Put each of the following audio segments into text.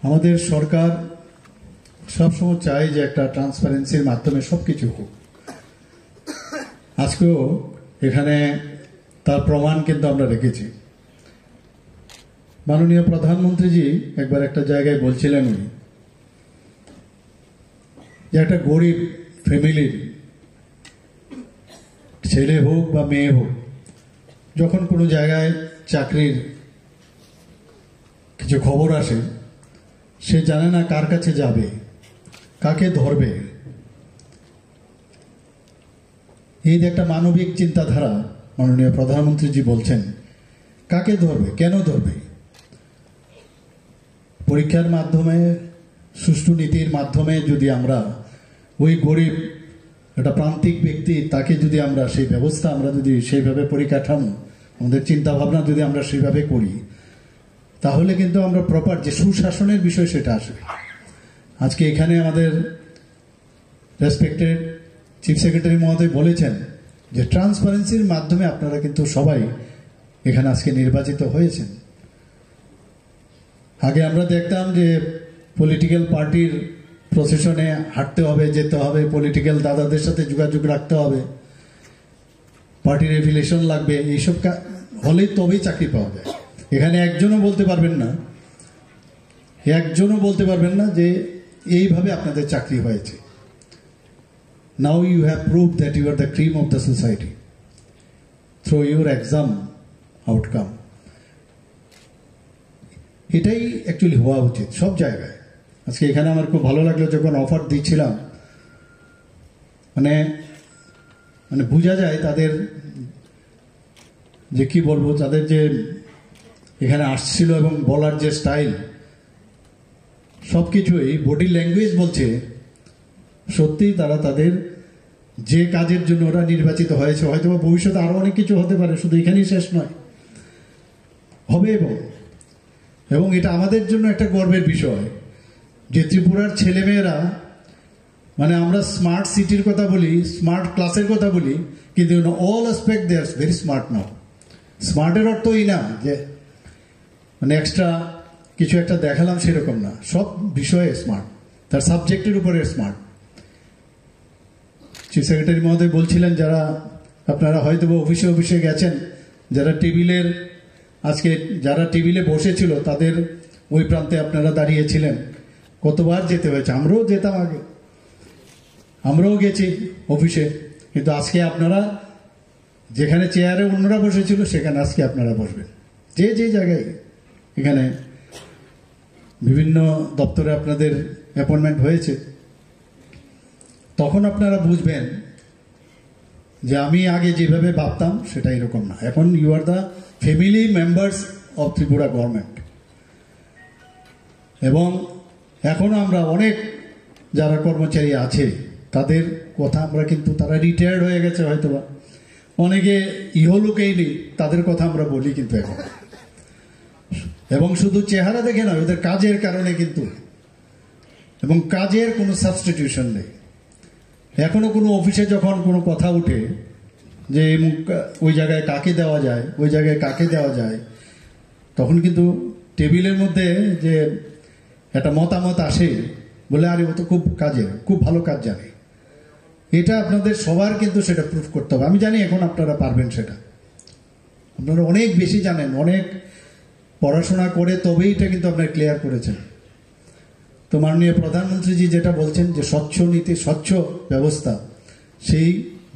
আমাদের সরকার সবসময় চায় যে একটা ট্রান্সপারেন্সির মাধ্যমে সবকিছু হোক। আজকেও এখানে তার প্রমাণ কিন্তু আমরা রেখেছি। মাননীয় প্রধানমন্ত্রীজি একবার একটা জায়গায় বলছিলেন উনি যে একটা গরিব ফ্যামিলির ছেলে হোক বা মেয়ে হোক, যখন কোনো জায়গায় চাকরির কিছু খবর আসে, সে জানে না কার কাছে যাবে, কাকে ধরবে। এই যে একটা মানবিক চিন্তাধারা মাননীয় প্রধানমন্ত্রীজি বলছেন, কাকে ধরবে, কেন ধরবে? পরীক্ষার মাধ্যমে, সুষ্ঠু নীতির মাধ্যমে যদি আমরা ওই গরিব একটা প্রান্তিক ব্যক্তি, তাকে যদি আমরা সেই ব্যবস্থা, আমরা যদি সেইভাবে পরিকাঠামো, আমাদের চিন্তা ভাবনা যদি আমরা সেইভাবে করি, তাহলে কিন্তু আমরা প্রপার যে সুশাসনের বিষয় সেটা আসবে। আজকে এখানে আমাদের রেসপেক্টেড চিফ সেক্রেটারি মহোদয় বলেছেন যে ট্রান্সপারেন্সির মাধ্যমে আপনারা কিন্তু সবাই এখানে আজকে নির্বাচিত হয়েছেন। আগে আমরা দেখতাম যে পলিটিক্যাল পার্টির প্রসেশনে হাঁটতে হবে, যেতে হবে, পলিটিক্যাল দাদাদের সাথে যোগাযোগ রাখতে হবে, পার্টির এফিলিয়েশন লাগবে, এইসব হলেই তবেই চাকরি পাওয়া যায়। এখানে একজনও বলতে পারবেন না যে এইভাবে আপনাদের চাকরি হয়েছে। Now you have proved that you are the cream of the society through your exam outcome. এটাই অ্যাকচুয়ালি হওয়া উচিত সব জায়গায়। আজকে এখানে আমার খুব ভালো লাগলো যখন অফার দিচ্ছিলাম, মানে বোঝা যায় তাদের যে কি বলবো, তাদের যে এখানে আসছিল এবং বলার যে স্টাইল, সব কিছুই বডি ল্যাঙ্গুয়েজ বলছে সত্যি তারা তাদের যে কাজের জন্য ওরা নির্বাচিত হয়েছে, হয়তো ভবিষ্যতে আরো অনেক কিছু হতে পারে, শুধু এখানেই শেষ নয়, হবে। এবং এটা আমাদের জন্য একটা গর্বের বিষয় যে ত্রিপুরার ছেলেমেয়েরা, মানে আমরা স্মার্ট সিটির কথা বলি, স্মার্ট ক্লাসের কথা বলি, কিন্তু all aspect they are very smart now. স্মার্টের অর্থ এই না যে মানে এক্সট্রা কিছু একটা দেখালাম, সেরকম না, সব বিষয়ে স্মার্ট, তার সাবজেক্টের উপরে স্মার্ট। চিফ সেক্রেটারি মহোদয় বলছিলেন, যারা আপনারা হয়তো অফিসে গেছেন, যারা টেবিলে বসেছিল তাদের ওই প্রান্তে আপনারা দাঁড়িয়েছিলেন, কতবার যেতে হয়েছে। আমরাও যেতাম আগে, আমরাও গেছি অফিসে, কিন্তু আজকে আপনারা যেখানে চেয়ারে অন্যরা বসেছিল সেখানে আজকে আপনারা বসবেন। যে জায়গায় এখানে বিভিন্ন দপ্তরে আপনাদের অ্যাপয়েন্টমেন্ট হয়েছে, তখন আপনারা বুঝবেন যে আমি আগে যেভাবে ভাবতাম সেটা এরকম না। এখন you are the family members of Tripura government. এবং এখনো আমরা অনেক যারা কর্মচারী আছে তাদের কথা আমরা কিন্তু, তারা রিটায়ার্ড হয়ে গেছে হয়তোবা, অনেকে ইহলোকেই নেই, তাদের কথা আমরা বলি কিন্তু এখন। এবং শুধু চেহারা দেখে নয়, ওদের কাজের কারণে কিন্তু, এবং কাজের কোনো সাবস্টিটিউশন নেই। এখনো কোনো অফিসে যখন কোনো কথা উঠে যে ওই জায়গায় কাকে দেওয়া যায়, ওই জায়গায় কাকে দেওয়া যায়, তখন কিন্তু টেবিলের মধ্যে যে একটা মতামত আসে, বলে আরে ও তো খুব ভালো কাজ জানে। এটা আপনাদের সবার কিন্তু সেটা প্রুফ করতে হবে। আমি জানি এখন আপনারা পারবেন সেটা, আপনারা অনেক বেশি জানেন, অনেক পড়াশোনা করে তবেই এটা কিন্তু আপনারা ক্লিয়ার করেছেন। তো মাননীয় প্রধানমন্ত্রীজি যেটা বলছেন যে স্বচ্ছ নীতি, স্বচ্ছ ব্যবস্থা, সেই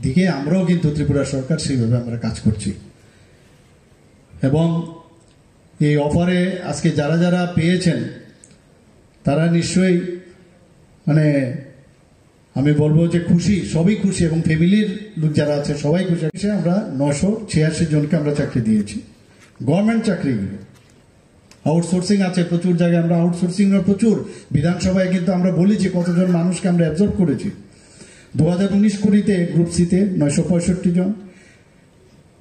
দিকে আমরাও কিন্তু ত্রিপুরা সরকার সেইভাবে আমরা কাজ করছি। এবং এই অফারে আজকে যারা যারা পেয়েছেন তারা নিশ্চয়ই মানে আমি বলবো যে খুশি, সবই খুশি, এবং ফ্যামিলির লোক যারা আছে সবাই খুশি। আমরা 986 জনকে আমরা চাকরি দিয়েছি, গভর্নমেন্ট চাকরিগুলো। আউটসোর্সিং আছে প্রচুর জায়গায়, আমরা আউটসোর্সিং প্রচুর বিধানসভায় কিন্তু আমরা বলেছি কতজন মানুষকে আমরা অ্যাবজর্ব করেছি। 2019-20 গ্রুপ সিতে 965 জন,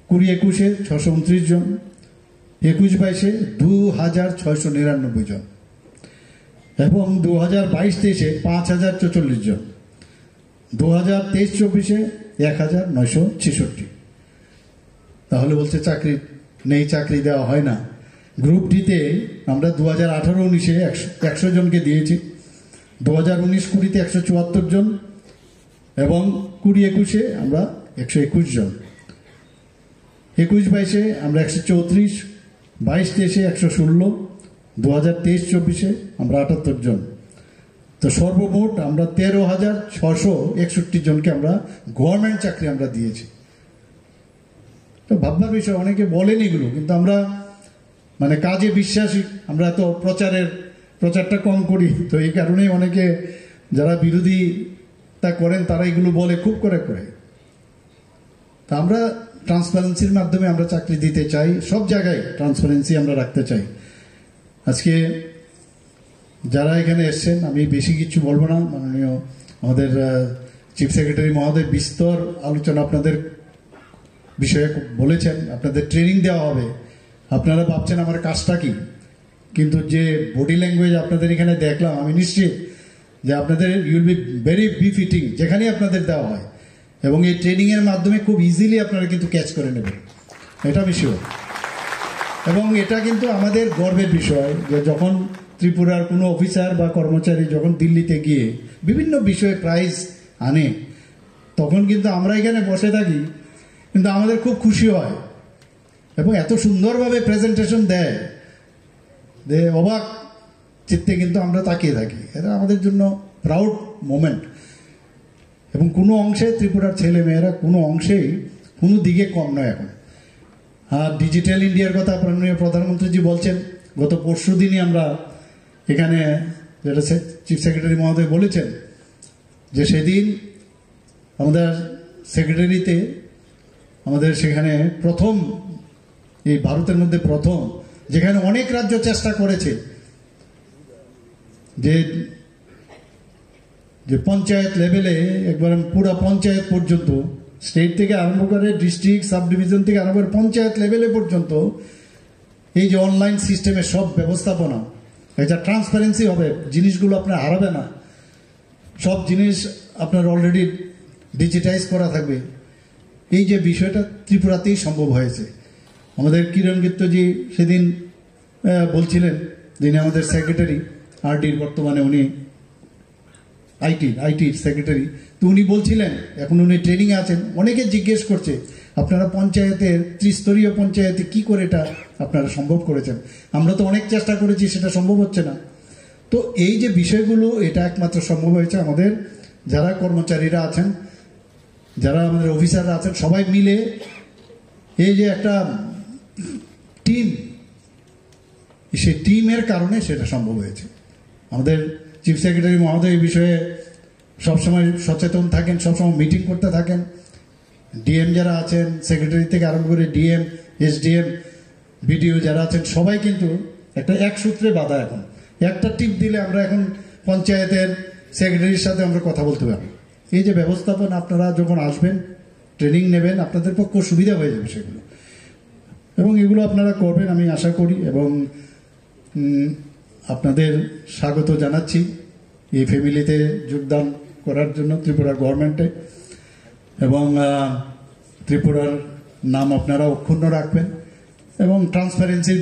2021 629 জন, 21-22 2699 জন, এবং 2022-23 5044 জন, 2023-24 1966। তাহলে বলছে চাকরি নেই, চাকরি দেওয়া হয় না। গ্রুপ ডিতে আমরা 2018-19-এ 100 জনকে দিয়েছি, 2019-20-তে 174 জন, এবং 20-21-এ আমরা 121 জন, 21-22-এ আমরা 134, 22-23-এ 116, 2023-24-এ আমরা 78 জন। তো সর্বমোট আমরা 13,661 জনকে আমরা গভর্নমেন্ট চাকরি আমরা দিয়েছি। তো ভাববার বিষয়, অনেকে বলেন এগুলো, কিন্তু আমরা মানে কাজে বিশ্বাসী, আমরা তো প্রচারটা কম করি, তো এই কারণেই অনেকে যারা বিরোধিতা করেন তারা এগুলো বলে খুব করে। তা আমরা ট্রান্সপারেন্সির মাধ্যমে আমরা চাকরি দিতে চাই, সব জায়গায় ট্রান্সপারেন্সি আমরা রাখতে চাই। আজকে যারা এখানে এসছেন, আমি বেশি কিছু বলবো না, মাননীয় আমাদের চিফ সেক্রেটারি মহোদয় বিস্তর আলোচনা আপনাদের বিষয়ে বলেছেন, আপনাদের ট্রেনিং দেওয়া হবে। আপনারা ভাবছেন আমার কাজটা কি, কিন্তু যে বডি ল্যাঙ্গুয়েজ আপনাদের এখানে দেখলাম, আমি নিশ্চিত যে আপনাদের ইউল বি ভেরি বিফিটিং যেখানেই আপনাদের দেওয়া হয়, এবং এই ট্রেনিংয়ের মাধ্যমে খুব ইজিলি আপনারা কিন্তু ক্যাচ করে নেবেন, এটা আমি শিওর। এবং এটা কিন্তু আমাদের গর্বের বিষয় যে যখন ত্রিপুরার কোনো অফিসার বা কর্মচারী যখন দিল্লিতে গিয়ে বিভিন্ন বিষয়ে প্রাইজ আনে, তখন কিন্তু আমরা এখানে বসে থাকি, কিন্তু আমাদের খুব খুশি হয় এবং এত সুন্দরভাবে প্রেজেন্টেশন দেয় যে অবাক চিত্তে কিন্তু আমরা তাকিয়ে থাকি। এটা আমাদের জন্য প্রাউড মোমেন্ট। এবং কোনো অংশে ত্রিপুরার ছেলে মেয়েরা কোনো অংশেই কোনো দিকে কম নয় এখন। আর ডিজিটাল ইন্ডিয়ার কথা মাননীয় প্রধানমন্ত্রীজি বলছেন, গত পরশু দিনই আমরা এখানে যেটা চিফ সেক্রেটারি মহোদয় বলেছেন যে সেদিন আমাদের সেক্রেটারিতে আমাদের সেখানে প্রথম, এই ভারতের মধ্যে প্রথম, যেখানে অনেক রাজ্য চেষ্টা করেছে যে পঞ্চায়েত লেভেলে একবার পুরো পঞ্চায়েত পর্যন্ত, স্টেট থেকে আরম্ভ করে ডিস্ট্রিক্ট, সাব ডিভিশন থেকে আরম্ভ করে পঞ্চায়েত লেভেলে পর্যন্ত এই যে অনলাইন সিস্টেমের সব ব্যবস্থাপনা, এটা ট্রান্সপারেন্সি হবে, জিনিসগুলো আপনার হারাবে না, সব জিনিস আপনার অলরেডি ডিজিটাইজ করা থাকবে। এই যে বিষয়টা ত্রিপুরাতেই সম্ভব হয়েছে। আমাদের কিরণ গিত্তজি সেদিন বলছিলেন, যিনি আমাদের সেক্রেটারি আরডির, বর্তমানে উনি আইটির সেক্রেটারি, তো উনি বলছিলেন এখন উনি ট্রেনিংয়ে আছেন, অনেকে জিজ্ঞেস করছে আপনারা পঞ্চায়েতের ত্রিস্তরীয় পঞ্চায়েতে কি করে এটা আপনারা সম্ভব করেছেন, আমরা তো অনেক চেষ্টা করেছি, সেটা সম্ভব হচ্ছে না। তো এই যে বিষয়গুলো, এটা একমাত্র সম্ভব হয়েছে আমাদের যারা কর্মচারীরা আছেন, যারা আমাদের অফিসাররা আছেন, সবাই মিলে এই যে একটা টিম, সেই টিমের কারণে সেটা সম্ভব হয়েছে। আমাদের চিফ সেক্রেটারি মহোদয় এই বিষয়ে সবসময় সচেতন থাকেন, সবসময় মিটিং করতে থাকেন। ডিএম যারা আছেন, সেক্রেটারি থেকে আরম্ভ করে ডিএম, এসডিএম, বিডিও যারা আছেন, সবাই কিন্তু এক সূত্রে বাঁধা। এখন একটা টিপ দিলে আমরা এখন পঞ্চায়েতের সেক্রেটারির সাথে আমরা কথা বলতে পারি। এই যে ব্যবস্থাপনা, আপনারা যখন আসবেন, ট্রেনিং নেবেন, আপনাদের পক্ষে সুবিধা হয়ে যাবে সেগুলো, এবং এগুলো আপনারা করবেন আমি আশা করি। এবং আপনাদের স্বাগত জানাচ্ছি এই ফ্যামিলিতে যোগদান করার জন্য ত্রিপুরা গভর্নমেন্টে, এবং ত্রিপুরার নাম আপনারা অক্ষুণ্ণ রাখবেন এবং ট্রান্সপারেন্সির